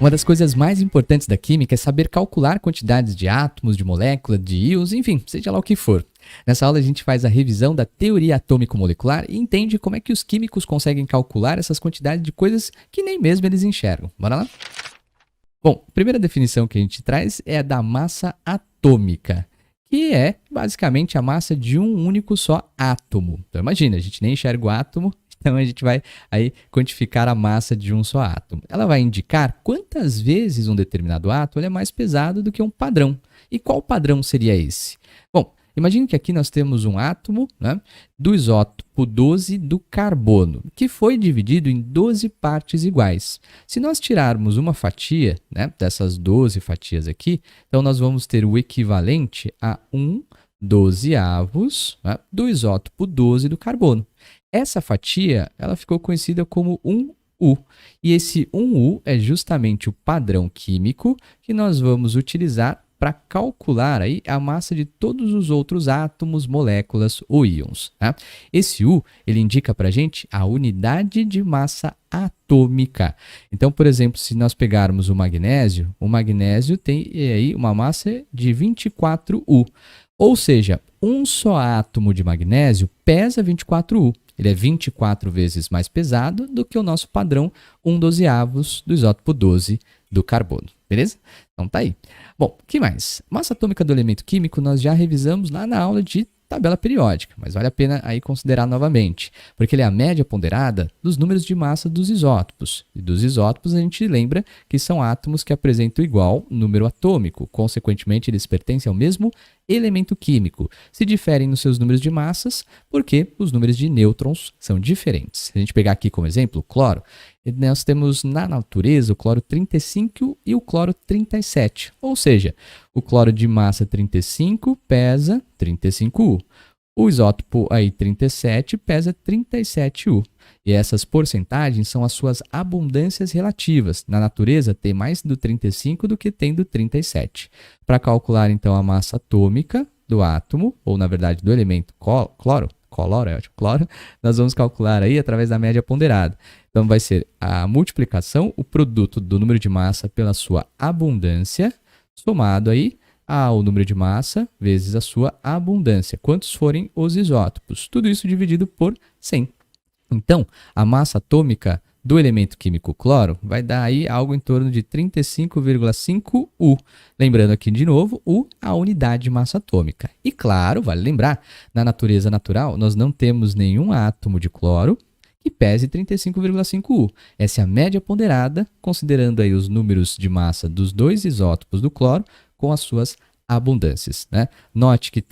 Uma das coisas mais importantes da química é saber calcular quantidades de átomos, de moléculas, de íons, enfim, seja lá o que for. Nessa aula a gente faz a revisão da teoria atômico-molecular e entende como é que os químicos conseguem calcular essas quantidades de coisas que nem mesmo eles enxergam. Bora lá? Bom, a primeira definição que a gente traz é a da massa atômica, que é basicamente a massa de um único só átomo. Então imagina, a gente nem enxerga o átomo, então a gente vai aí quantificar a massa de um só átomo. Ela vai indicar quantas vezes um determinado átomo é mais pesado do que um padrão. E qual padrão seria esse? Bom, imagine que aqui nós temos um átomo, né, do isótopo 12 do carbono, que foi dividido em 12 partes iguais. Se nós tirarmos uma fatia, né, dessas 12 fatias aqui, então nós vamos ter o equivalente a 1/12 né, do isótopo 12 do carbono. Essa fatia ela ficou conhecida como 1U. E esse 1U é justamente o padrão químico que nós vamos utilizar para calcular aí a massa de todos os outros átomos, moléculas ou íons. Tá? Esse U ele indica para a gente a unidade de massa atômica. Então, por exemplo, se nós pegarmos o magnésio tem aí uma massa de 24U. Ou seja, um só átomo de magnésio pesa 24U. Ele é 24 vezes mais pesado do que o nosso padrão 1/12 do isótopo 12 do carbono. Beleza? Então tá aí. Bom, o que mais? Massa atômica do elemento químico nós já revisamos lá na aula de tabela periódica, mas vale a pena aí considerar novamente, porque ele é a média ponderada dos números de massa dos isótopos. E dos isótopos a gente lembra que são átomos que apresentam igual número atômico, consequentemente eles pertencem ao mesmo elemento químico. Se diferem nos seus números de massas, porque os números de nêutrons são diferentes. Se a gente pegar aqui como exemplo o cloro, nós temos na natureza o cloro 35 e o cloro 37. Ou seja, o cloro de massa 35 pesa 35U. O isótopo aí 37 pesa 37U. E essas porcentagens são as suas abundâncias relativas. Na natureza tem mais do 35 do que tem do 37. Para calcular então a massa atômica do átomo, ou na verdade do elemento cloro, nós vamos calcular aí através da média ponderada. Então vai ser a multiplicação, o produto do número de massa pela sua abundância, somado aí ao número de massa vezes a sua abundância, quantos forem os isótopos. Tudo isso dividido por 100. Então, a massa atômica do elemento químico cloro vai dar aí algo em torno de 35,5U. Lembrando aqui de novo, U, a unidade de massa atômica. E claro, vale lembrar, na natureza natural nós não temos nenhum átomo de cloro que pese 35,5U. Essa é a média ponderada, considerando aí os números de massa dos dois isótopos do cloro com as suas abundâncias. Né? Note que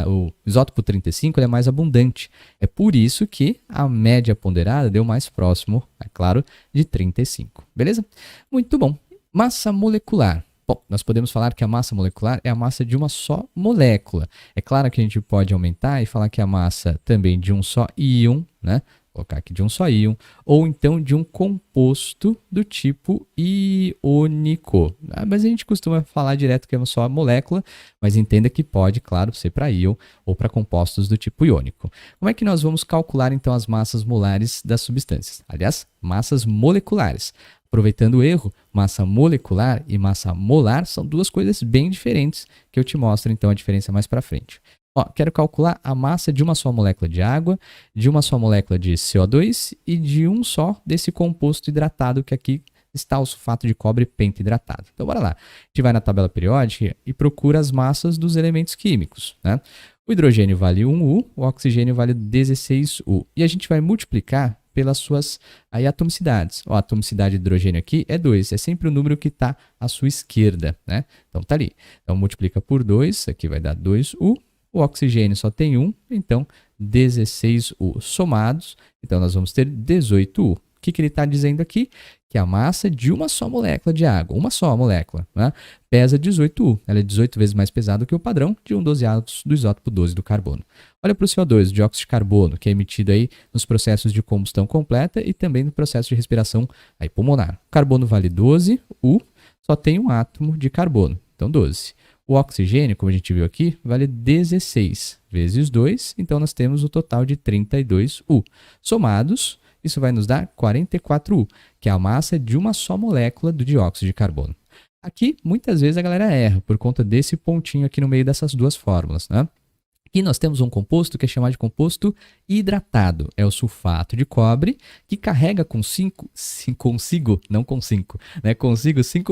o isótopo 35 é mais abundante. É por isso que a média ponderada deu mais próximo, é claro, de 35. Beleza? Muito bom. Massa molecular. Bom, nós podemos falar que a massa molecular é a massa de uma só molécula. É claro que a gente pode aumentar e falar que a massa também de um só íon, né? Vou colocar aqui de um só íon, ou então de um composto do tipo iônico. Mas a gente costuma falar direto que é uma só molécula, mas entenda que pode, claro, ser para íon ou para compostos do tipo iônico. Como é que nós vamos calcular então as massas molares das substâncias? Aliás, massas moleculares. Aproveitando o erro, massa molecular e massa molar são duas coisas bem diferentes, que eu te mostro então a diferença mais para frente. Ó, quero calcular a massa de uma só molécula de água, de uma só molécula de CO2 e de um só desse composto hidratado que aqui está o sulfato de cobre pentahidratado. Então, bora lá. A gente vai na tabela periódica e procura as massas dos elementos químicos. Né? O hidrogênio vale 1U, o oxigênio vale 16U. E a gente vai multiplicar pelas suas aí, atomicidades. Ó, a atomicidade de hidrogênio aqui é 2, é sempre o número que está à sua esquerda. Né? Então, tá ali. Então, multiplica por 2, aqui vai dar 2U. O oxigênio só tem 1, então 16U somados, então nós vamos ter 18U. O que ele está dizendo aqui? Que a massa de uma só molécula de água, uma só molécula, né, pesa 18U. Ela é 18 vezes mais pesada que o padrão de 1/12 do isótopo 12 do carbono. Olha para o CO2, o dióxido de carbono, que é emitido aí nos processos de combustão completa e também no processo de respiração aí pulmonar. O carbono vale 12U, só tem um átomo de carbono, então 12. O oxigênio, como a gente viu aqui, vale 16 vezes 2, então nós temos o total de 32U. Somados, isso vai nos dar 44U, que é a massa de uma só molécula do dióxido de carbono. Aqui, muitas vezes a galera erra por conta desse pontinho aqui no meio dessas duas fórmulas, né? Aqui nós temos um composto que é chamado de composto hidratado. É o sulfato de cobre que carrega consigo 5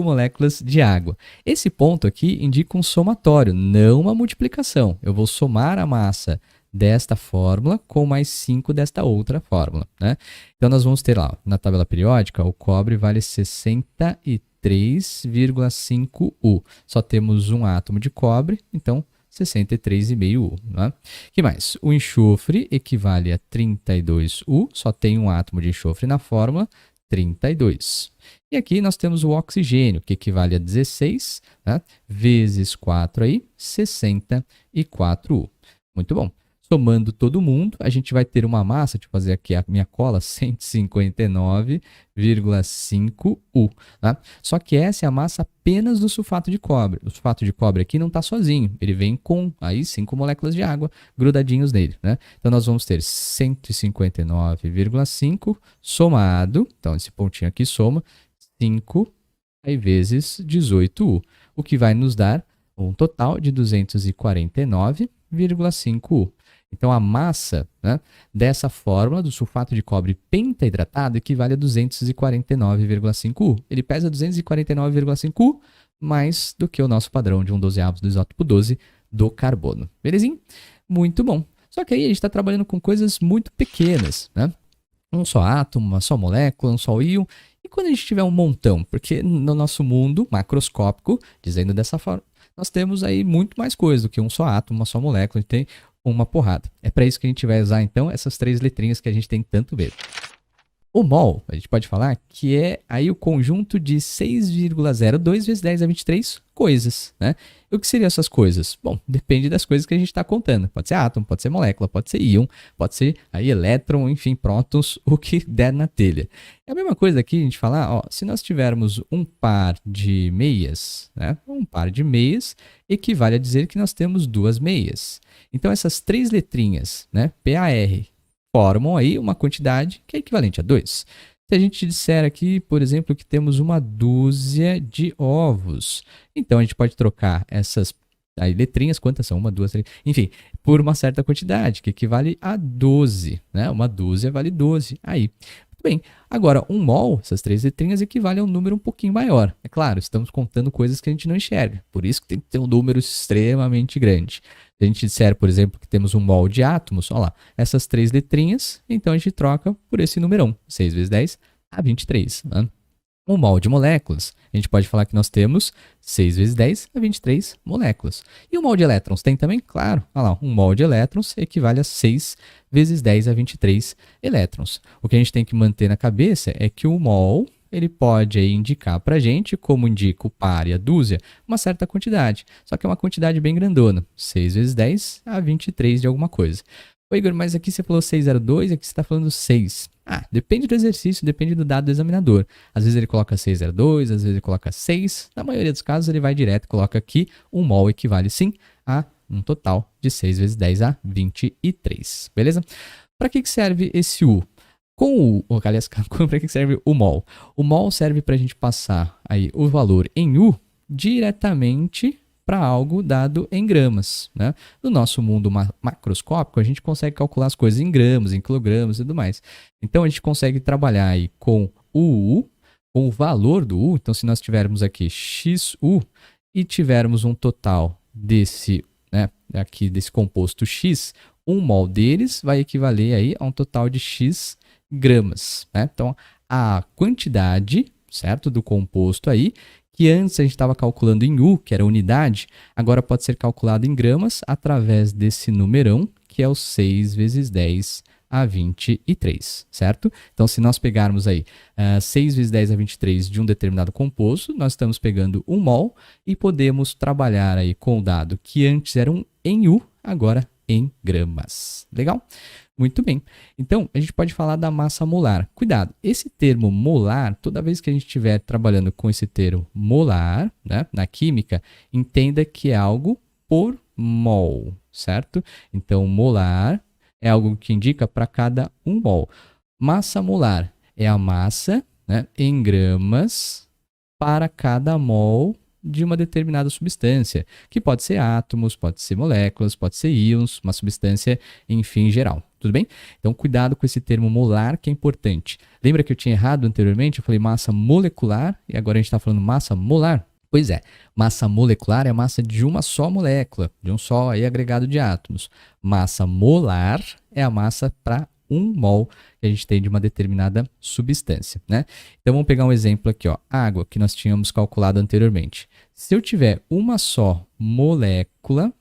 moléculas de água. Esse ponto aqui indica um somatório, não uma multiplicação. Eu vou somar a massa desta fórmula com mais 5 desta outra fórmula, né? Então nós vamos ter lá, na tabela periódica, o cobre vale 63,5U. Só temos um átomo de cobre, então 63,5U. Né? Que mais? O enxofre equivale a 32U, só tem um átomo de enxofre na fórmula, 32. E aqui nós temos o oxigênio, que equivale a 16, né? Vezes 4 aí, 64U. Muito bom. Somando todo mundo, a gente vai ter uma massa, deixa eu fazer aqui a minha cola, 159,5U. Tá? Só que essa é a massa apenas do sulfato de cobre. O sulfato de cobre aqui não está sozinho, ele vem com aí 5 moléculas de água grudadinhos nele. Né? Então nós vamos ter 159,5 somado, então esse pontinho aqui soma 5 aí vezes 18U, o que vai nos dar um total de 249,5U. Então, a massa, né, dessa fórmula do sulfato de cobre pentaidratado equivale a 249,5U. Ele pesa 249,5U mais do que o nosso padrão de 1/12 do isótopo 12 do carbono. Belezinha? Muito bom. Só que aí a gente está trabalhando com coisas muito pequenas, né? Um só átomo, uma só molécula, um só íon. E quando a gente tiver um montão? Porque no nosso mundo macroscópico, dizendo dessa forma, nós temos aí muito mais coisa do que um só átomo, uma só molécula. A gente tem uma porrada. É para isso que a gente vai usar, então, essas 3 letrinhas que a gente tem tanto medo. O mol, a gente pode falar que é aí o conjunto de 6,02 vezes 10 a 23 coisas, né? E o que seriam essas coisas? Bom, depende das coisas que a gente está contando. Pode ser átomo, pode ser molécula, pode ser íon, pode ser aí elétron, enfim, prótons, o que der na telha. É a mesma coisa aqui a gente falar, ó, se nós tivermos um par de meias, né? Um par de meias equivale a dizer que nós temos 2 meias. Então essas 3 letrinhas, né? PAR, formam aí uma quantidade que é equivalente a 2. Se a gente disser aqui, por exemplo, que temos uma dúzia de ovos, então a gente pode trocar essas aí, letrinhas, quantas são? 1, 2, 3, enfim, por uma certa quantidade, que equivale a 12, né? Uma dúzia vale 12. Aí, muito bem. Agora, um mol, essas 3 letrinhas, equivale a um número um pouquinho maior. É claro, estamos contando coisas que a gente não enxerga, por isso que tem que ter um número extremamente grande. Se a gente disser, por exemplo, que temos um mol de átomos, olha lá, essas 3 letrinhas, então a gente troca por esse numerão, 6 vezes 10 a 23. Né? Um mol de moléculas, a gente pode falar que nós temos 6 vezes 10 a 23 moléculas. E o mol de elétrons tem também? Claro, olha lá, um mol de elétrons equivale a 6 vezes 10 a 23 elétrons. O que a gente tem que manter na cabeça é que o mol ele pode aí indicar para a gente, como indica o par e a dúzia, uma certa quantidade. Só que é uma quantidade bem grandona, 6 vezes 10 a 23 de alguma coisa. Ô Igor, mas aqui você falou 602, aqui você está falando 6. Ah, depende do exercício, depende do dado do examinador. Às vezes ele coloca 602, às vezes ele coloca 6. Na maioria dos casos ele vai direto e coloca aqui um mol equivale sim a um total de 6 vezes 10 a 23. Beleza? Para que serve esse U? Aliás, para que serve o mol? O mol serve para a gente passar aí o valor em U diretamente para algo dado em gramas. Né? No nosso mundo macroscópico, a gente consegue calcular as coisas em gramas, em quilogramas e tudo mais. Então, a gente consegue trabalhar aí com o U, com o valor do U. Então, se nós tivermos aqui XU e tivermos um total desse, né, aqui desse composto X, um mol deles vai equivaler aí a um total de X gramas, né? Então, a quantidade, certo, do composto aí, que antes a gente estava calculando em U, que era unidade, agora pode ser calculado em gramas através desse numerão, que é o 6 vezes 10 a 23, certo? Então, se nós pegarmos aí 6 vezes 10 a 23 de um determinado composto, nós estamos pegando um mol e podemos trabalhar aí com o dado que antes era em U, agora em gramas. Legal? Muito bem. Então, a gente pode falar da massa molar. Cuidado, esse termo molar, toda vez que a gente estiver trabalhando com esse termo molar, né, na química, entenda que é algo por mol, certo? Então, molar é algo que indica para cada um mol. Massa molar é a massa, né, em gramas para cada mol de uma determinada substância, que pode ser átomos, pode ser moléculas, pode ser íons, uma substância, enfim, geral. Tudo bem? Então, cuidado com esse termo molar, que é importante. Lembra que eu tinha errado anteriormente? Eu falei massa molecular e agora a gente está falando massa molar? Pois é, massa molecular é a massa de uma só molécula, de um só aí agregado de átomos. Massa molar é a massa para 1 mol que a gente tem de uma determinada substância, né? Então vamos pegar um exemplo aqui, ó, água que nós tínhamos calculado anteriormente. Se eu tiver uma só molécula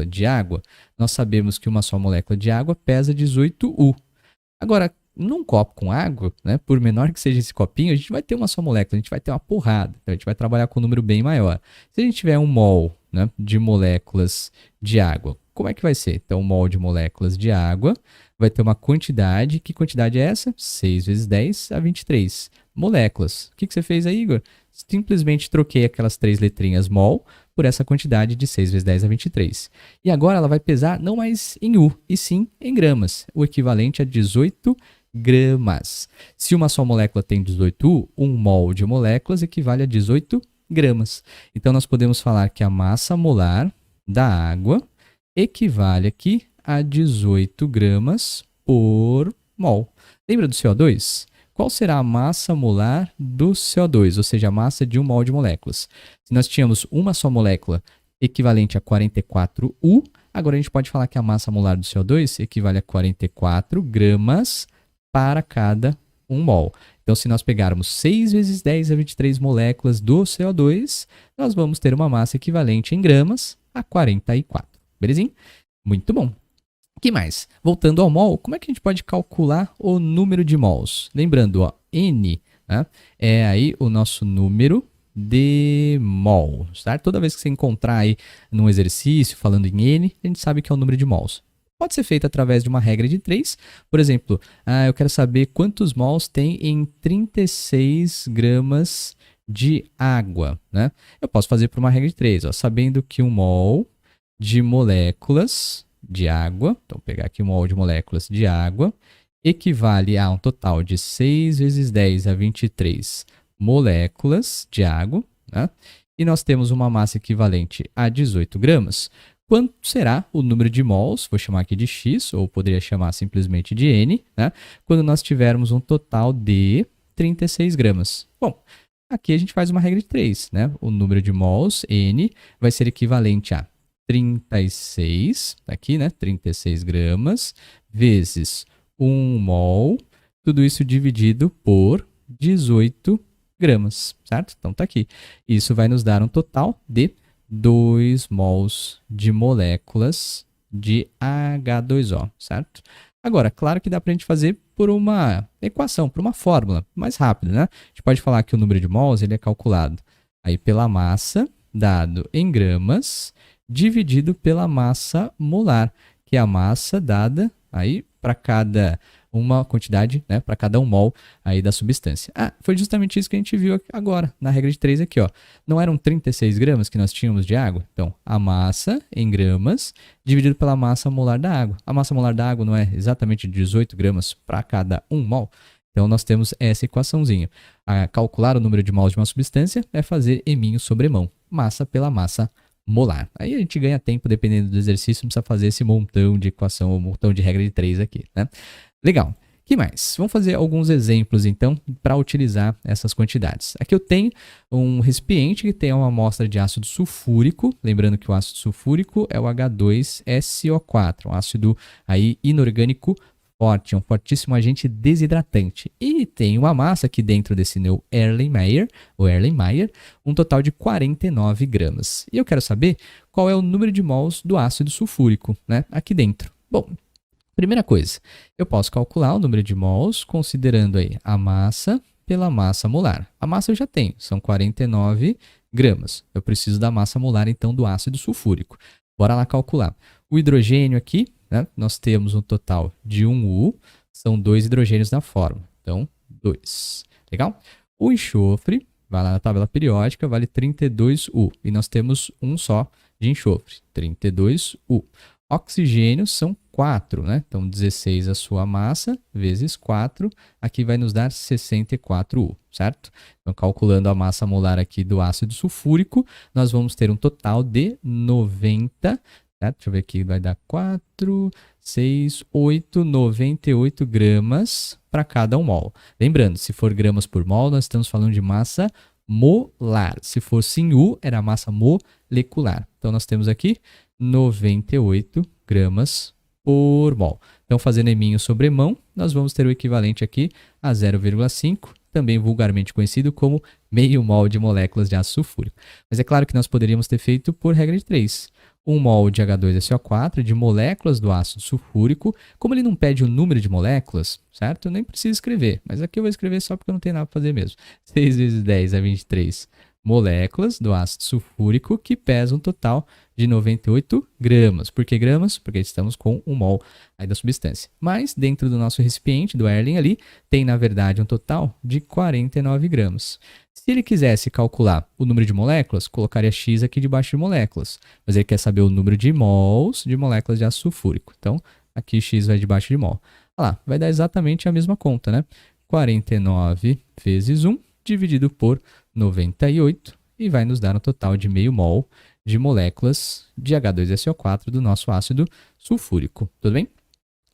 de água, nós sabemos que uma só molécula de água pesa 18U. Agora, num copo com água, né, por menor que seja esse copinho, a gente vai ter uma só molécula, a gente vai ter uma porrada. Então a gente vai trabalhar com um número bem maior. Se a gente tiver 1 mol, né, de moléculas de água, como é que vai ser? Então, 1 mol de moléculas de água vai ter uma quantidade. Que quantidade é essa? 6 vezes 10 a 23 moléculas. O que você fez aí, Igor? Simplesmente troquei aquelas 3 letrinhas mol por essa quantidade de 6 vezes 10 a 23. E agora ela vai pesar não mais em U, e sim em gramas, o equivalente a 18 gramas. Se uma só molécula tem 18U, 1 mol de moléculas equivale a 18 gramas. Então, nós podemos falar que a massa molar da água equivale aqui a 18 gramas por mol. Lembra do CO2? Qual será a massa molar do CO2, ou seja, a massa de 1 mol de moléculas? Se nós tínhamos uma só molécula equivalente a 44U, agora a gente pode falar que a massa molar do CO2 equivale a 44 gramas para cada 1 mol. Então, se nós pegarmos 6 vezes 10 a 23 moléculas do CO2, nós vamos ter uma massa equivalente em gramas a 44. Belezinha? Muito bom. O que mais? Voltando ao mol, como é que a gente pode calcular o número de mols? Lembrando, ó, N, né, é aí o nosso número de mol, certo? Toda vez que você encontrar aí num exercício falando em N, a gente sabe que é o número de mols. Pode ser feito através de uma regra de 3. Por exemplo, eu quero saber quantos mols tem em 36 gramas de água, né? Eu posso fazer por uma regra de 3, ó, sabendo que 1 mol de moléculas de água, então vou pegar aqui 1 mol de moléculas de água, equivale a um total de 6 vezes 10 a 23 moléculas de água, né? E nós temos uma massa equivalente a 18 gramas. Quanto será o número de mols, vou chamar aqui de X, ou poderia chamar simplesmente de N, né? Quando nós tivermos um total de 36 gramas. Bom, aqui a gente faz uma regra de 3, né? O número de mols, N, vai ser equivalente a 36, tá aqui, né? 36 gramas, vezes 1 mol, tudo isso dividido por 18 gramas, certo? Então tá aqui. Isso vai nos dar um total de 2 mols de moléculas de H2O, certo? Agora, claro que dá para a gente fazer por uma equação, por uma fórmula mais rápida, né? A gente pode falar que o número de mols ele é calculado aí pela massa, dado em gramas, dividido pela massa molar, que é a massa dada aí para cada uma quantidade, né, para cada 1 mol aí da substância. Foi justamente isso que a gente viu agora, na regra de 3 aqui, ó. Não eram 36 gramas que nós tínhamos de água? Então, a massa em gramas dividido pela massa molar da água. A massa molar da água não é exatamente 18 gramas para cada 1 mol? Então, nós temos essa equaçãozinha. Calcular o número de mols de uma substância é fazer eminho sobre mão. Massa pela massa molar. Aí a gente ganha tempo, dependendo do exercício, não precisa fazer esse montão de equação, ou montão de regra de 3 aqui, né? Legal. O que mais? Vamos fazer alguns exemplos, então, para utilizar essas quantidades. Aqui eu tenho um recipiente que tem uma amostra de ácido sulfúrico. Lembrando que o ácido sulfúrico é o H2SO4, um ácido aí inorgânico forte, um fortíssimo agente desidratante. E tem uma massa aqui dentro desse meu Erlenmeyer, um total de 49 gramas. E eu quero saber qual é o número de mols do ácido sulfúrico, né, aqui dentro. Bom, primeira coisa, eu posso calcular o número de mols considerando aí a massa pela massa molar. A massa eu já tenho, são 49 gramas. Eu preciso da massa molar, então, do ácido sulfúrico. Bora lá calcular. O hidrogênio aqui, né, nós temos um total de 1U, são 2 hidrogênios na fórmula. Então, 2. Legal? O enxofre, vai lá na tabela periódica, vale 32U. E nós temos um só de enxofre, 32U. Oxigênio são 4, né? Então, 16 a sua massa vezes 4, aqui vai nos dar 64U, certo? Então, calculando a massa molar aqui do ácido sulfúrico, nós vamos ter um total de 90, certo? Deixa eu ver aqui, vai dar 4, 6, 8, 98 gramas para cada 1 mol. Lembrando, se for gramas por mol, nós estamos falando de massa molar. Se fosse em U, era massa molecular. Então, nós temos aqui 98 gramas por mol. Então, fazendo eminho sobre mão, nós vamos ter o equivalente aqui a 0,5, também vulgarmente conhecido como meio mol de moléculas de ácido sulfúrico. Mas é claro que nós poderíamos ter feito por regra de 3. 1 mol de H2SO4 de moléculas do ácido sulfúrico. Como ele não pede o número de moléculas, certo? Eu nem preciso escrever, mas aqui eu vou escrever só porque eu não tenho nada para fazer mesmo. 6 vezes 10 a 23 moléculas do ácido sulfúrico que pesam um total de 98 gramas. Por que gramas? Porque estamos com 1 mol aí da substância. Mas dentro do nosso recipiente, do Erlen ali, tem na verdade um total de 49 gramas. Se ele quisesse calcular o número de moléculas, colocaria X aqui debaixo de moléculas. Mas ele quer saber o número de mols de moléculas de ácido sulfúrico. Então, aqui X vai debaixo de mol. Olha lá, vai dar exatamente a mesma conta, né? 49 vezes 1 dividido por 98 e vai nos dar um total de meio mol de moléculas de H2SO4 do nosso ácido sulfúrico. Tudo bem?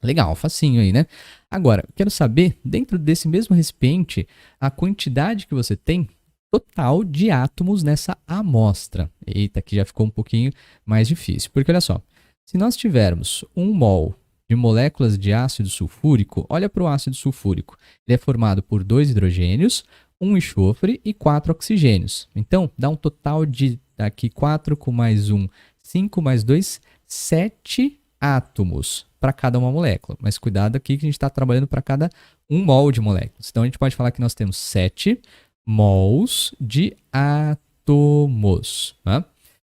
Legal, facinho aí, né? Agora, quero saber, dentro desse mesmo recipiente, a quantidade que você tem total de átomos nessa amostra. Eita, aqui já ficou um pouquinho mais difícil. Porque olha só, se nós tivermos 1 mol de moléculas de ácido sulfúrico, olha para o ácido sulfúrico. Ele é formado por 2 hidrogênios, 1 enxofre e 4 oxigênios. Então, dá um total de, aqui 4 com mais 1, 5 mais 2, 7 átomos para cada uma molécula. Mas cuidado aqui que a gente está trabalhando para cada 1 mol de moléculas. Então, a gente pode falar que nós temos 7 mols de átomos. Tá?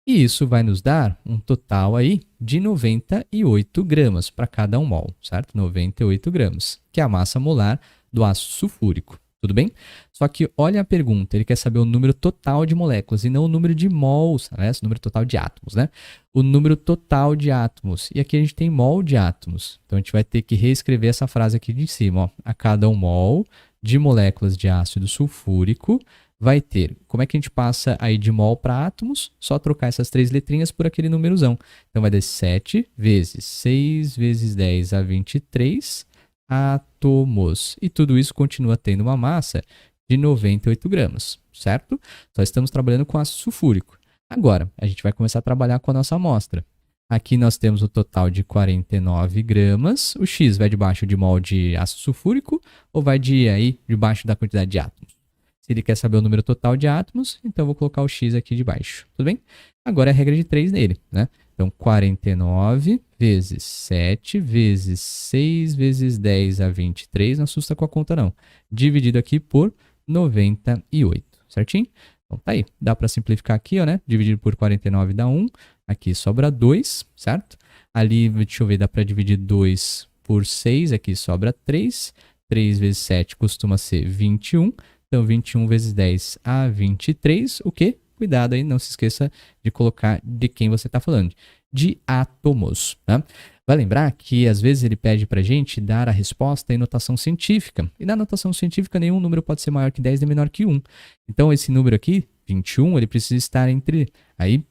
E isso vai nos dar um total aí de 98 gramas para cada 1 mol, certo? 98 gramas, que é a massa molar do ácido sulfúrico. Tudo bem? Só que olha a pergunta, ele quer saber o número total de moléculas e não o número de mols, né? O número total de átomos, né? O número total de átomos. E aqui a gente tem mol de átomos. Então a gente vai ter que reescrever essa frase aqui de cima, ó. A cada 1 mol de moléculas de ácido sulfúrico vai ter. Como é que a gente passa aí de mol para átomos? Só trocar essas 3 letrinhas por aquele númerozão. Então vai dar 7 vezes 6 vezes 10 a 23 átomos. E tudo isso continua tendo uma massa de 98 gramas, certo? Só estamos trabalhando com ácido sulfúrico. Agora, a gente vai começar a trabalhar com a nossa amostra. Aqui nós temos o total de 49 gramas. O X vai debaixo de mol de ácido sulfúrico ou vai debaixo da quantidade de átomos? Se ele quer saber o número total de átomos, então eu vou colocar o X aqui debaixo. Tudo bem? Agora é a regra de 3 nele, né? Então, 49 vezes 7 vezes 6 vezes 10 a 23, não assusta com a conta não. Dividido aqui por 98, certinho? Então, tá aí. Dá para simplificar aqui, ó, né? Dividido por 49 dá 1. Aqui sobra 2, certo? Ali, deixa eu ver, dá para dividir 2 por 6. Aqui sobra 3. 3 vezes 7 costuma ser 21. Então, 21 vezes 10 a 23. O quê? Cuidado aí, não se esqueça de colocar de quem você está falando. De átomos. Tá? Vai lembrar que às vezes ele pede para a gente dar a resposta em notação científica. E na notação científica nenhum número pode ser maior que 10 nem menor que 1. Então esse número aqui, 21, ele precisa estar entre aí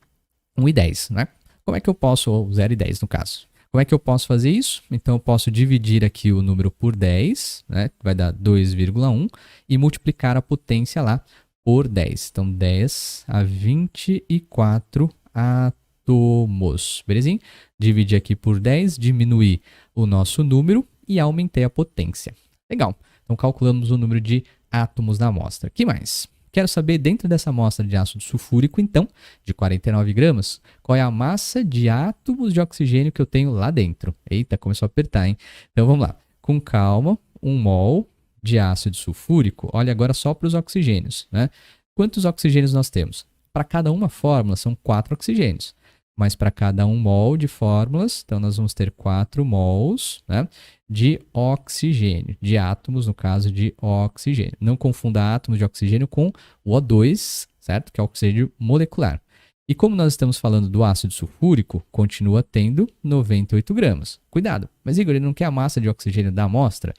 1 e 10. Né? Como é que eu posso, ou 0 e 10 no caso. Como é que eu posso fazer isso? Então eu posso dividir aqui o número por 10, né? Vai dar 2,1, e multiplicar a potência lá por 10. Então 10 a 24 átomos. Belezinha? Dividir aqui por 10, diminuir o nosso número e aumentei a potência. Legal. Então calculamos o número de átomos da amostra. O que mais? Quero saber, dentro dessa amostra de ácido sulfúrico, então, de 49 gramas, qual é a massa de átomos de oxigênio que eu tenho lá dentro. Eita, começou a apertar, hein? Então vamos lá. Com calma, 1 mol de ácido sulfúrico. Olha agora só para os oxigênios, né? Quantos oxigênios nós temos? Para cada uma fórmula são 4 oxigênios. Mas para cada 1 mol de fórmulas, então nós vamos ter 4 mols, né, de oxigênio, de átomos, no caso de oxigênio. Não confunda átomos de oxigênio com o O2, certo? Que é o oxigênio molecular. E como nós estamos falando do ácido sulfúrico, continua tendo 98 gramas. Cuidado, mas Igor, ele não quer a massa de oxigênio da amostra?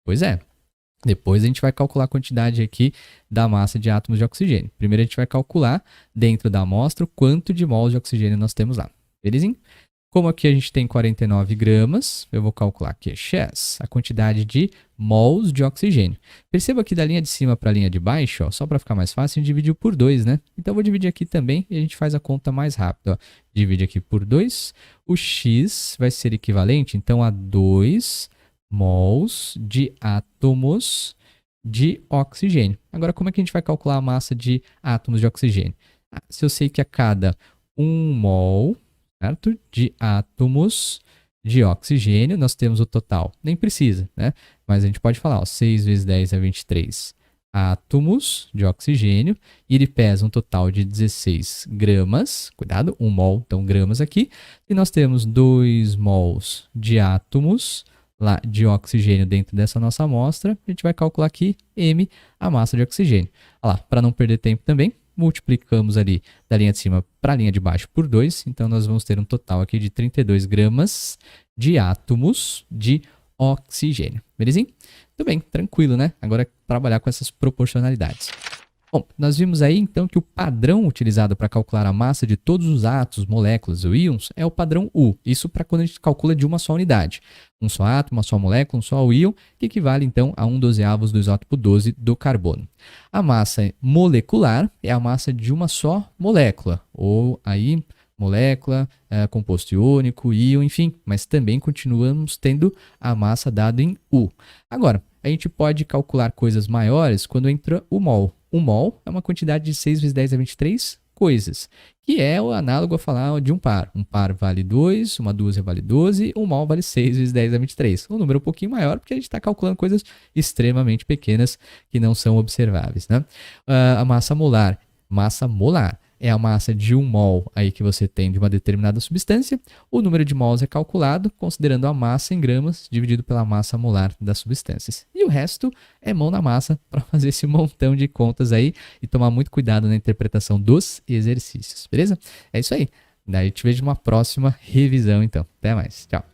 Pois é. Depois a gente vai calcular a quantidade aqui da massa de átomos de oxigênio. Primeiro a gente vai calcular dentro da amostra o quanto de mols de oxigênio nós temos lá. Belezinha? Como aqui a gente tem 49 gramas, eu vou calcular aqui, X, a quantidade de mols de oxigênio. Perceba que da linha de cima para a linha de baixo, ó, só para ficar mais fácil, a gente dividiu por 2, né? Então eu vou dividir aqui também e a gente faz a conta mais rápido. Ó. Divide aqui por 2, o X vai ser equivalente, então, a 2 mols de átomos de oxigênio. Agora, como é que a gente vai calcular a massa de átomos de oxigênio? Se eu sei que a cada 1 mol, certo, de átomos de oxigênio, nós temos o total. Nem precisa, né? Mas a gente pode falar, ó, 6 vezes 10 é 23 átomos de oxigênio, e ele pesa um total de 16 gramas, cuidado, 1 mol, então gramas aqui, e nós temos 2 mols de átomos lá de oxigênio dentro dessa nossa amostra, a gente vai calcular aqui M, a massa de oxigênio. Olha lá, para não perder tempo também, multiplicamos ali da linha de cima para a linha de baixo por 2, então nós vamos ter um total aqui de 32 gramas de átomos de oxigênio. Belezinha? Muito bem, tranquilo, né? Agora é trabalhar com essas proporcionalidades. Bom, nós vimos aí então que o padrão utilizado para calcular a massa de todos os átomos, moléculas ou íons é o padrão U. Isso para quando a gente calcula de uma só unidade. Um só átomo, uma só molécula, um só íon, que equivale então a 1/12 do isótopo 12 do carbono. A massa molecular é a massa de uma só molécula, ou aí molécula, composto iônico, íon, enfim, mas também continuamos tendo a massa dada em U. Agora, a gente pode calcular coisas maiores quando entra o mol. Um mol é uma quantidade de 6 vezes 10 a 23 coisas, que é o análogo a falar de um par. Um par vale 2, uma dúzia vale 12, um mol vale 6 vezes 10 a 23. Um número um pouquinho maior, porque a gente está calculando coisas extremamente pequenas que não são observáveis, né? A massa molar é a massa de 1 mol aí que você tem de uma determinada substância. O número de mols é calculado considerando a massa em gramas dividido pela massa molar das substâncias. E o resto é mão na massa para fazer esse montão de contas aí e tomar muito cuidado na interpretação dos exercícios, beleza? É isso aí. Daí eu te vejo numa próxima revisão então. Até mais. Tchau.